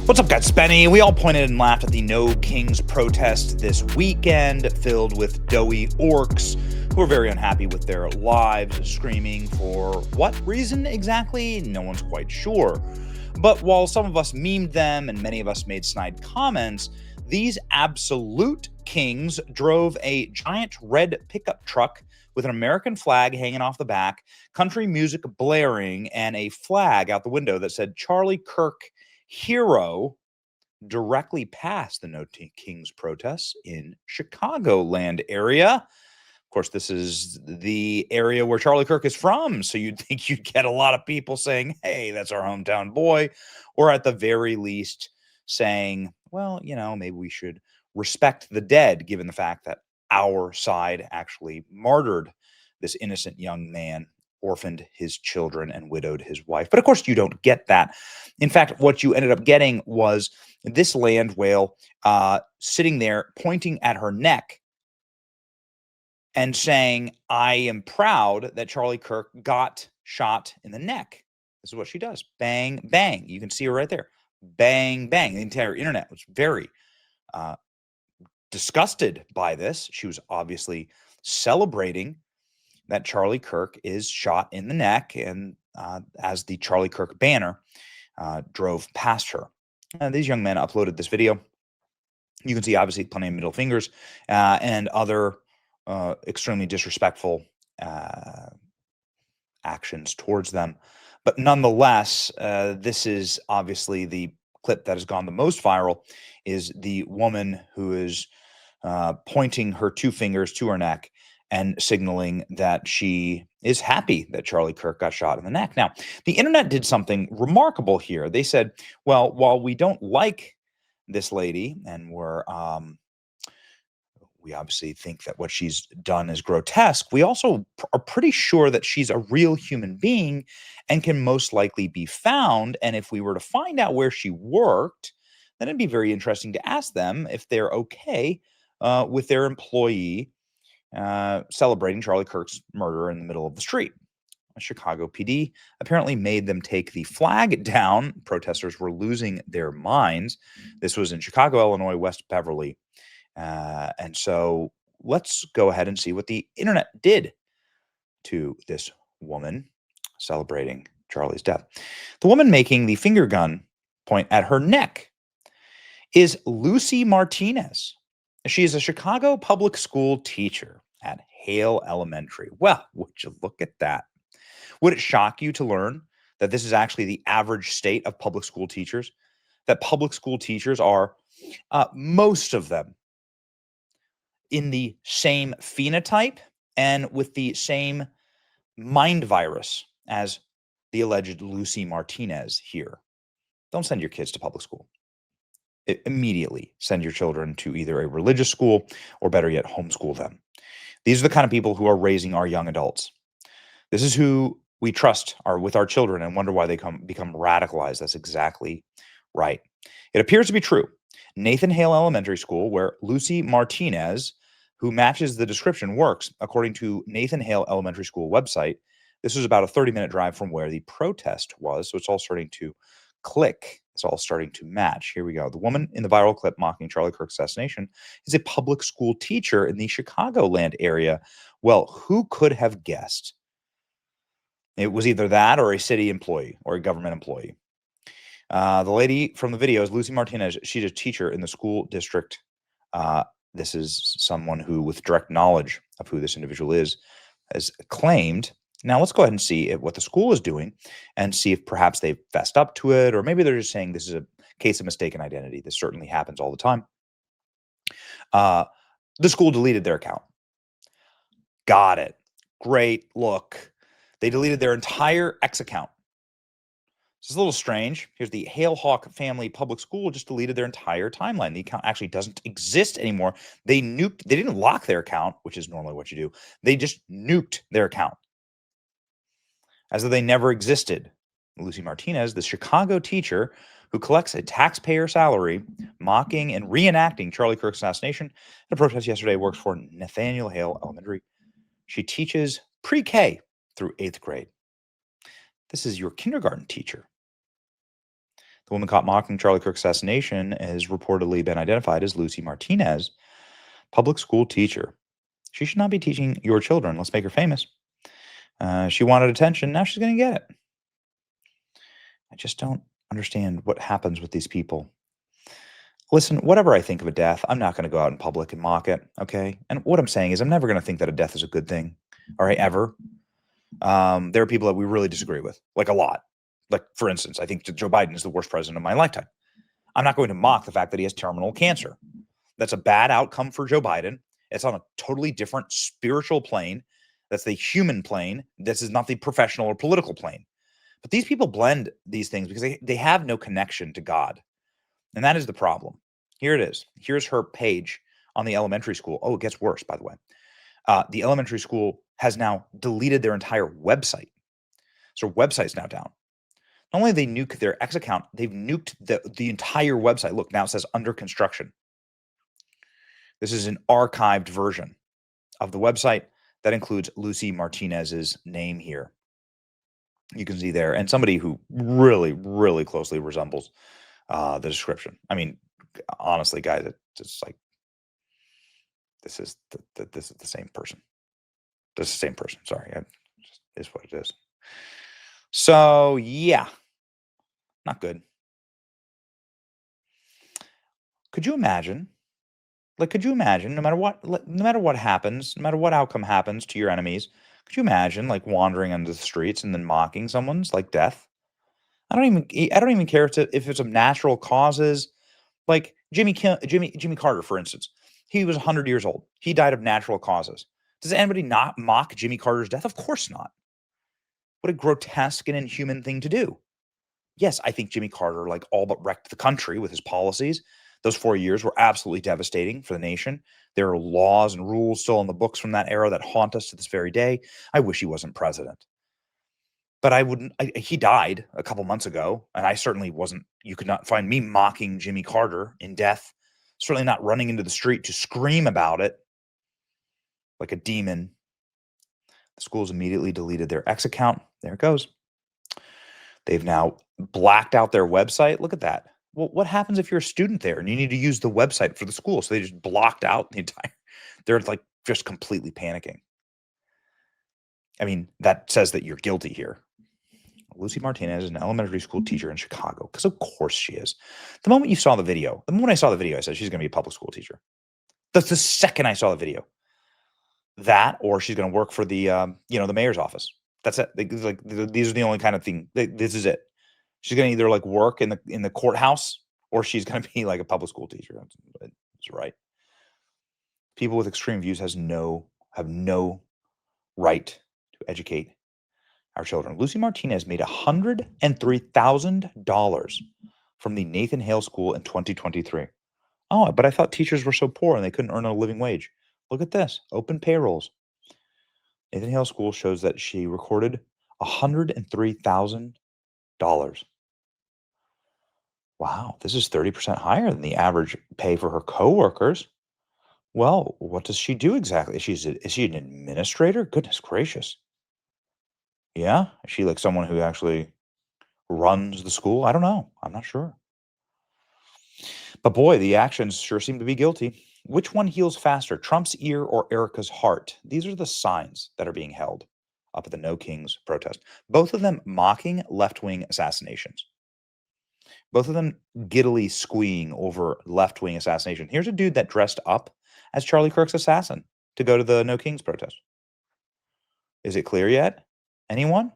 What's up, guys? Spenny. We all pointed and laughed at the No Kings protest this weekend, filled with doughy orcs who are very unhappy with their lives, screaming for what reason exactly? No one's quite sure. But while some of us memed them and many of us made snide comments, these absolute kings drove a giant red pickup truck with an American flag hanging off the back, country music blaring, and a flag out the window that said Charlie Kirk Hero directly past the No Kings protests in Chicagoland area. Of course, this is the area where Charlie Kirk is from, so you'd think you'd get a lot of people saying, hey, that's our hometown boy, or at the very least saying, well, maybe we should respect the dead, given the fact that our side actually martyred this innocent young man, orphaned his children, and widowed his wife. But of course, you don't get that. In fact, what you ended up getting was this land whale sitting there pointing at her neck and saying, I am proud that Charlie Kirk got shot in the neck. This is what she does. Bang, bang. You can see her right there. Bang, bang. The entire internet was very disgusted by this. She was obviously celebrating that Charlie Kirk is shot in the neck, and as the Charlie Kirk banner drove past her. These young men uploaded this video. You can see, obviously, plenty of middle fingers and other extremely disrespectful actions towards them. But nonetheless, this is obviously the clip that has gone the most viral, is the woman who is pointing her two fingers to her neck and signaling that she is happy that Charlie Kirk got shot in the neck. Now, the internet did something remarkable here. They said, well, while we don't like this lady and we obviously think that what she's done is grotesque, we also are pretty sure that she's a real human being and can most likely be found. And if we were to find out where she worked, then it'd be very interesting to ask them if they're okay with their employee celebrating Charlie Kirk's murder in the middle of the street. Chicago PD apparently made them take the flag down. Protesters were losing their minds. This was in Chicago, Illinois, West Beverly. And so let's go ahead and see what the internet did to this woman celebrating Charlie's death. The woman making the finger gun point at her neck is Lucy Martinez. She is a Chicago public school teacher at Hale Elementary. Well, would you look at that? Would it shock you to learn that this is actually the average state of public school teachers? That public school teachers are, most of them, in the same phenotype and with the same mind virus as the alleged Lucy Martinez here. Don't send your kids to public school. Immediately send your children to either a religious school or, better yet, homeschool them. These are the kind of people who are raising our young adults. This is who we trust are with our children and wonder why they become radicalized. That's exactly right. It appears to be true. Nathan Hale Elementary School, where Lucy Martinez, who matches the description, works, according to Nathan Hale Elementary School website. This was about a 30-minute drive from where the protest was, so it's all starting to click. It's all starting to match. Here we go. The woman in the viral clip mocking Charlie Kirk's assassination is a public school teacher in the Chicagoland area. Well, who could have guessed? It was either that or a city employee or a government employee. The lady from the video is Lucy Martinez. She's a teacher in the school district. This is someone who, with direct knowledge of who this individual is, has claimed. Now, let's go ahead and see what the school is doing and see if perhaps they've fessed up to it, or maybe they're just saying this is a case of mistaken identity. This certainly happens all the time. The school deleted their account. Got it. Great. Look, they deleted their entire X account. This is a little strange. Here's the Hale Hawk Family Public School just deleted their entire timeline. The account actually doesn't exist anymore. They didn't lock their account, which is normally what you do. They just nuked their account, as though they never existed. Lucy Martinez, the Chicago teacher who collects a taxpayer salary, mocking and reenacting Charlie Kirk's assassination in a protest yesterday, works for Nathaniel Hale Elementary. She teaches pre-K through 8th grade. This is your kindergarten teacher. The woman caught mocking Charlie Kirk's assassination has reportedly been identified as Lucy Martinez, public school teacher. She should not be teaching your children. Let's make her famous. She wanted attention. Now she's going to get it. I just don't understand what happens with these people. Listen, whatever I think of a death, I'm not going to go out in public and mock it, okay? And what I'm saying is I'm never going to think that a death is a good thing, all right, ever. There are people that we really disagree with, like a lot. Like, for instance, I think Joe Biden is the worst president of my lifetime. I'm not going to mock the fact that he has terminal cancer. That's a bad outcome for Joe Biden. It's on a totally different spiritual plane. That's the human plane. This is not the professional or political plane. But these people blend these things because they have no connection to God. And that is the problem. Here it is. Here's her page on the elementary school. Oh, it gets worse, by the way. The elementary school has now deleted their entire website. So website's now down. Not only have they nuked their X account, they've nuked the entire website. Look, now it says under construction. This is an archived version of the website that includes Lucy Martinez's name here. You can see there, and somebody who really, really closely resembles the description. I mean, honestly, guys, it's like this is the same person. This is the same person. Sorry, is what it is. So yeah, not good. Could you imagine? Like, could you imagine? No matter what happens, no matter what outcome happens to your enemies, could you imagine like wandering into the streets and then mocking someone's like death? I don't even care if it's of natural causes. Like Jimmy Carter, for instance, he was 100 years old. He died of natural causes. Does anybody not mock Jimmy Carter's death? Of course not. What a grotesque and inhuman thing to do. Yes, I think Jimmy Carter like all but wrecked the country with his policies. Those 4 years were absolutely devastating for the nation. There are laws and rules still in the books from that era that haunt us to this very day. I wish he wasn't president. But I wouldn't. He died a couple months ago, and I certainly wasn't. You could not find me mocking Jimmy Carter in death. Certainly not running into the street to scream about it like a demon. The schools immediately deleted their X account. There it goes. They've now blacked out their website. Look at that. Well, what happens if you're a student there and you need to use the website for the school? So they just blocked out the entire. They're like just completely panicking. I mean, that says that you're guilty here. Lucy Martinez is an elementary school teacher in Chicago, because of course she is. The moment I saw the video, I said she's going to be a public school teacher. That's the second I saw the video. That, or she's going to work for the the mayor's office. That's it. These are the only kind of thing. This is it. She's going to either like work in the courthouse, or she's going to be like a public school teacher. That's right. People with extreme views have no right to educate our children. Lucy Martinez made $103,000 from the Nathan Hale School in 2023. Oh, but I thought teachers were so poor and they couldn't earn a living wage. Look at this. Open payrolls. Nathan Hale School shows that she recorded $103,000. Wow, this is 30% higher than the average pay for her coworkers. Well, what does she do exactly? Is she an administrator? Goodness gracious. Yeah? Is she like someone who actually runs the school? I don't know. I'm not sure. But boy, the actions sure seem to be guilty. Which one heals faster, Trump's ear or Erica's heart? These are the signs that are being held up at the No Kings protest. Both of them mocking left-wing assassinations. Both of them giddily squeeing over left-wing assassination. Here's a dude that dressed up as Charlie Kirk's assassin to go to the No Kings protest. Is it clear yet? Anyone?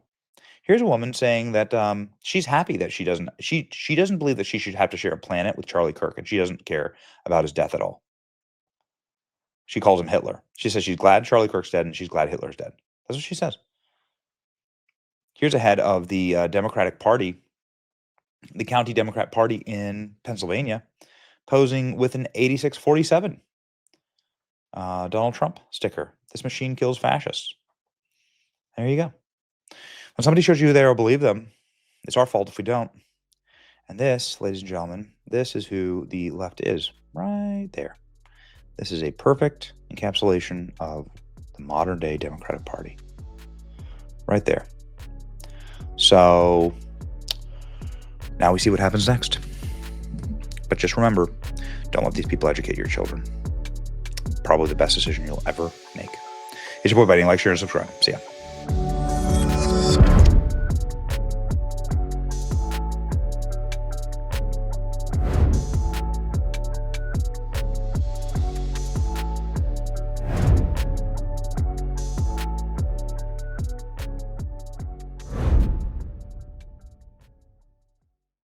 Here's a woman saying that she's happy that she doesn't believe that she should have to share a planet with Charlie Kirk, and she doesn't care about his death at all. She calls him Hitler. She says she's glad Charlie Kirk's dead and she's glad Hitler's dead. That's what she says. Here's a head of the Democratic Party, the County Democrat Party in Pennsylvania, posing with an 8647 Donald Trump sticker. This machine kills fascists. There you go. When somebody shows you who they are, believe them. It's our fault if we don't. And this, ladies and gentlemen, this is who the left is, right there. This is a perfect encapsulation of the modern day Democratic Party. Right there. So Now we see what happens next. But just remember, don't let these people educate your children. Probably the best decision you'll ever make. It's your boy, Buddy. Like, share, and subscribe. See ya.